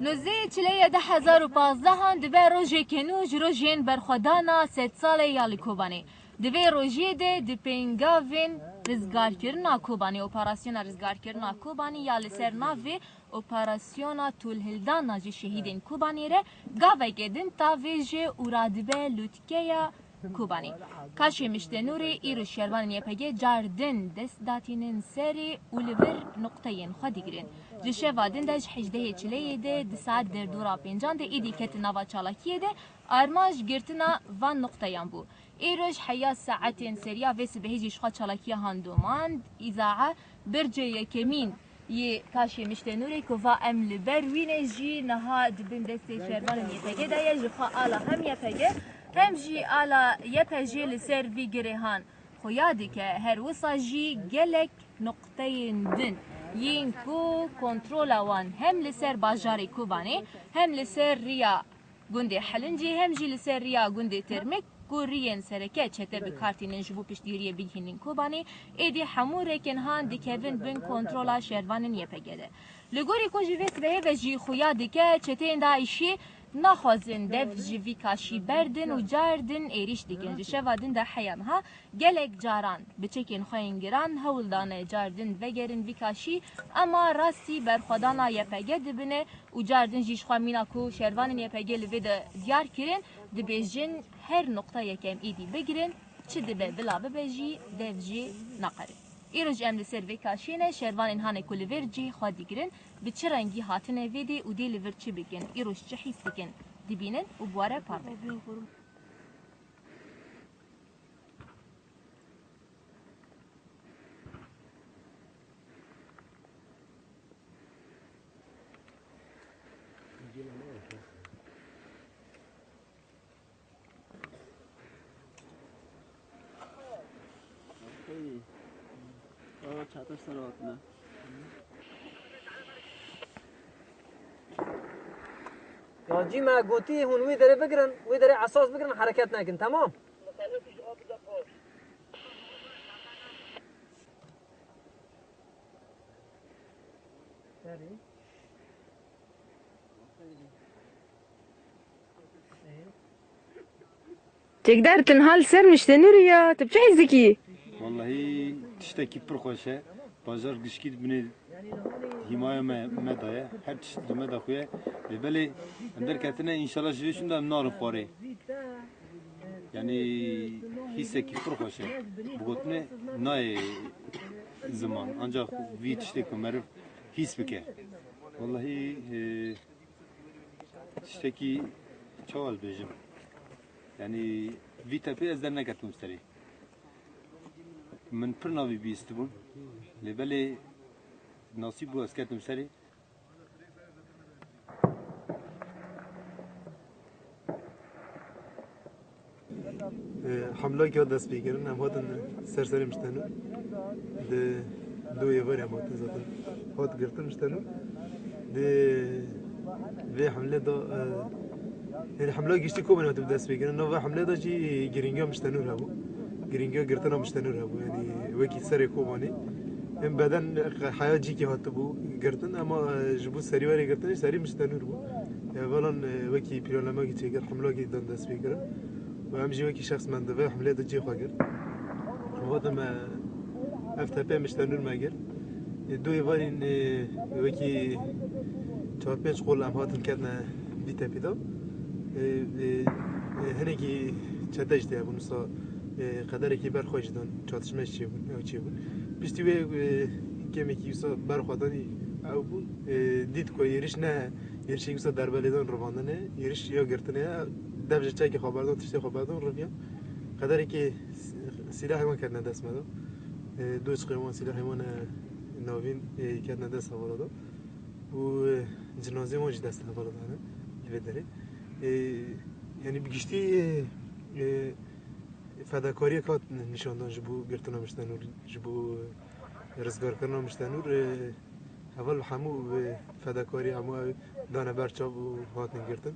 نوزه چلیه 2015 دبی روژه کنوج روژین برخودانا 3 ساله یالی کوبانی دبی روژه ده پینگاوین رزگار کرنا کوبانی اپراسیون رزگار کرنا کوبانی یالی سر ناوی اپراسیون طول هلدان ناجی شهیدین کوبانی ره گاوه گدن تا ویجه اورادبه لوتکه کوبانی کاشی مشتنوری ایرو شیروان یپگه جاردن دست داتینن سری اولور نقطهین خودی گرین جشه وادن داش 18 چلیه ده ساعت در دورا پنجان ده ایدی کت نوا چالاکیه ده آرماش گرتنا وان نقطهین بو ایروش حیا ساعتین سریا ویس بهیجیش خوا چالاکیه هندومان ایزاعه برجه یکمین یه کاشی مشتنوری که و ام لبر وینجی نها دبن دستی شیروان یپگه ده یه جخوا آلا هم یپگه هم جی آلا یپجی لسر وی گرهان خویادی که هر وصا جی گلک نقطه دن یین کو کنترول وان هم لسر باجاری کوبانی هم لسر ریا گنده حلنجی هم جی لسر ریا گنده ترمک گورین سرکه چته به کارتینن جبو پشتیری بگینین کوبانی ایدی همو رکن هان دیکوین بین کنترولا شیروانن یپگده لگوری کو جیویس به و جی خویادی که چته اندایشی نخوازن دف جوی کاشی بردن و جاردن ایریش دیگن جشه وادن ده حیان ها گلک جاران بچکین خوین گران هولدانه جاردن وگرن وی کاشی اما راستی برخودانا یپگه دبنه و جاردن جیش خوامینا کو شیروان یپگه لوی ده دیار کرن دبیجن هر نقطه یکم ایدی بگیرن چه دبه بلا ببجی دف جی نقره ایروج ام لسر وی کاشینه شیروان انهانه کلی ورجی خودی گرن به چه رنگی هاتنه ویدی و دی لیور چی بگن ایروش چه حیث بگن دبینن و بواره پارده چطور سرات نه راجی ما گوتی هون وی داره بگرن وی داره اساس بگرن حرکت نکن تمام تقدر تنهال سر مشتنور يا تبشي زكي والله تشتكي برخوشه بازار گشکید بنی حمایه ما دایه هر چیز ما دخویه بله اندر کتنه انشالله جویشون دام نار خواره یعنی حسه کی برخوشه بگوتنه نای زمان آنجا وی تشتکو مرف حس بکه والله تشتکی چوال بیجم یعنی وی تپی از در نکتم سری من پر ناوی بیستبون لبلی نصیب بو از کتم سری حمله که دست بگیرن هم هاتن سرسری مشتنو ده دو یواری هم هاتن زدن هات گرتن مشتنو ده و حمله دا يعني حمله گشتی کو بنات دست بگیرن نه و حمله دا جی گرینگا مشتنو رابو گرینگا گرتن مشتنو رابو يعني وکی سری کوبانی هم بدن حیات جی که هات بو گرتن اما جبو سری وری گرتن سری مشتنو رابو اولا وکی پیرانما کی تیگر حمله کی دان دست بگیرن و هم جی وکی شخص من دو حمله دا جی خواگر هذا ما افتپی مشتنو مگر دو یوارین وکی چهار پنج قول هم هاتن کردن بیت پیدا هنگی چتاش دیه بون سا قدری که برخواهش دان چاتشمش چی بود او چی بود بیشتری کمی که سا برخوادانی او بود دید که یریش نه یریشی که دربالیدان رواندنه یریش یا گرتنه دبج چای که خبردان تشتی خبردان رویا قدری که سلاح ما کردن دست مدام دو قیمان سلاح ما نوین کردن دست حوالا و جنازه ما دست حوالا دانه لیدره یعنی بگشتی فداکاری کات نشاندن جبو گرتنا مشتنور جبو رزگار کردن مشتنور اول همو فداکاری همو دانه برچاب و هات نگرتن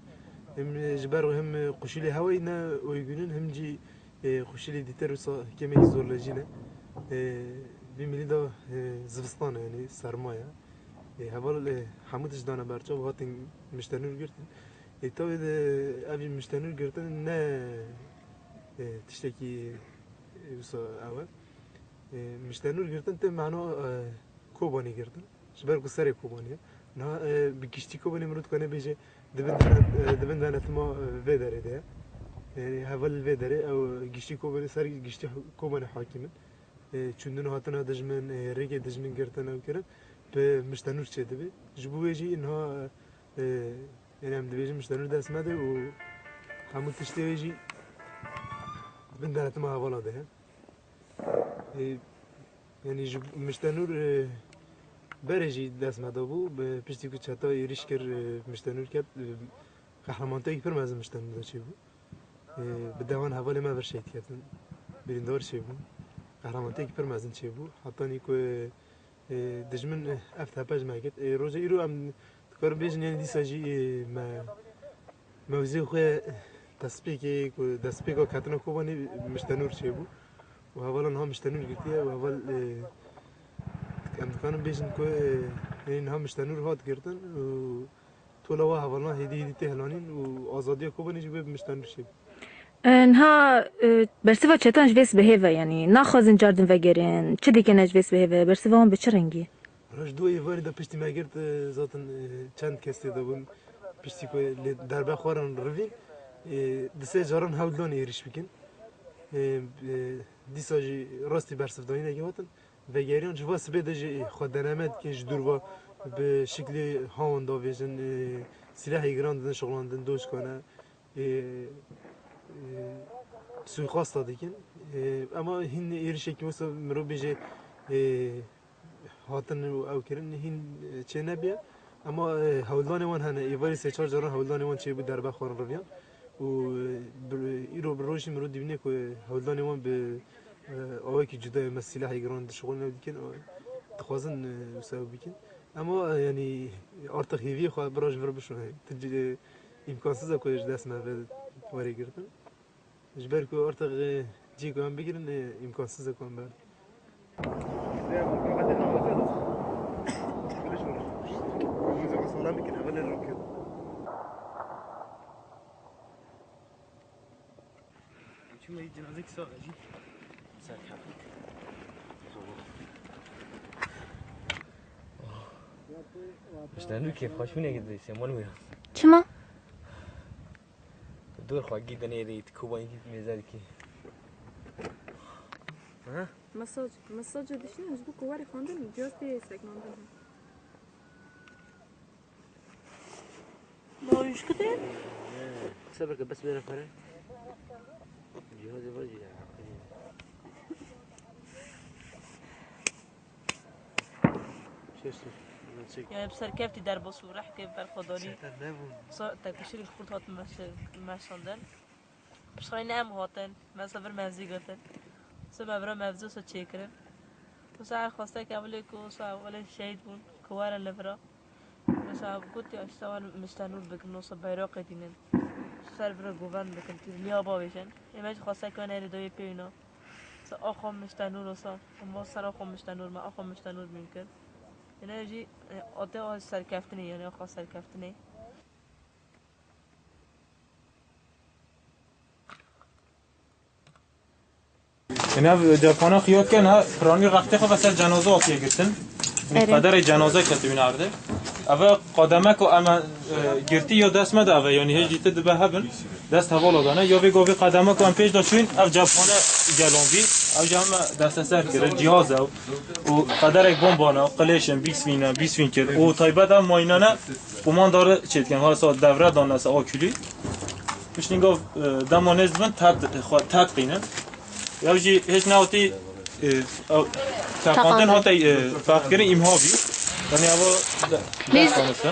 هم جبر و هم قشیلی هوایی نه ویگونن هم جی قشیلی دیتر و کمی زورلجینه بیمیلی دا زوستان یعنی سرمایه هوال حمودش دانه برچه و هاتین مشتنور گرتن تا اوی مشتنور گرتن نه تشتکی اول مشتنور گرتن ته معنا کوبانی گرتن شبر کو سر کوبانی نه بگشتی کوبانی مرد کنه بیشه دبن دانه ما وداره ده yani heval vedere ev gişti kovani ser gişti kovani hakimin çündün hatına dejmen rege dejmen gertan ev keren be müştenur çedi bi jibu veji inha yani hem de veji müştenur desmedi o hamu tişte veji ben denetim havala de yani jibu müştenur bereci desmedi bu pişti ku çata erişker müştenur ket kahramantayı permez müştenur da çi bu بدوان حوالی ما برشید کردن بریندار چه بود قهرمانتی که پرمازن چه بود حتی نیکو دشمن افت هپاج ماکت روزه ایرو ام کار بیشتر یعنی دیساجی موضوع خواه دستپیک کاتنا کوبانی مشتنور چه بود و حوالا نها مشتنور گرتیه و حوال ام دکانم بیشتر کو این هم مشتنور هات گرتن و طول واه حوالا هدی تهلانین و آزادی کوبانی جوی مشتنور چه بود انها برسیوا چتانج ویس بهیوه یعنی نخوازن جاردن وگرین چه دیگه نج ویس بهیوه برسیوا هم به چه رنگی؟ راش دوی واری دا پشتی مگرد زاتن چند کسی دا بون پشتی که دربه خوارن روی دسته جاران هولدان ایریش بکن دیسا جی راستی برسفدانی نگه هاتن وگریان جوا سبه دا جی خود دنمد که جدور با به شکلی هاون دا ویژن سلاحی گران دن شغلان دن دوش کنه suikast dikin ama hin erişek mesela mero beje hatın ev kirin hin çenebiye ama havldan evan hani evari seçar jaran havldan evan çe bu derbe xor roviyan u iro broji mero dibine ko havldan evan be avaki juda mesela higran şغل dikin tıxazın usav bikin ama yani artık hevi xo broj ver bişo imkansız da koyaj desme ve veri girdim جبركو أرتق جيكو هم بيجرن إمكان سيزا كون بعد. شو هي جنازك ساعة جي؟ ساعة كافيك. مش نانو كيف خشوني كده يسمونه ويا. چما؟ دور خواهی دنیرید کوبانی که میزد کی؟ ها؟ مساج داشتیم از بو کواری خواندن جاستی سگماندن. باوش کده؟ صبر که بس بیرون فره. جهازی ولی يعني بسركبتي دربوس وراح كيف بالخضاري تكشير الخرط هات مشاندن مش خاين نعم هاتن ما سفر مفزي قتن سما برا مفزو سو تشيكرن وساعة خواسته كابلي كو ساعة ولا شهيد بون كوارا لفرا وساعة قلت يا اشتغل مستنور بكنو صبايراقي دينن سر برا جوفان بكن نيابا بيشن إيماج خواسته كان هيري دوي بينا سا آخام مستنور وسا ما سر آخام مستنور ما آخام مستنور ممكن enerji adı serkeftini yani o serkeftini. اینا جاپانا خیال کن ها پرانی رخته خو واسه جنازه آتیه گرتن قدر جنازه کتی بینارده اول قدمه کو اما گرتی یا دست مده اول یعنی هیچ دیت دبه هبن دست حوالا دانه یا وی گاوی قدمه کو ام پیش داشتین اف جاپانا گلانبی او جمع دست سر کرد جهاز او و قدر یک بمبانه قلیشن 20 وین کرد و تایبت هم ماینانه بمان داره چید کن ها ساعت دوره دانه سا آکولی بشنین گاو دمانز بند تد قینن یا جی هیچ نهاتی تقاندن هاتی فرق کردن ایمها بی یعنی اول دست کنسته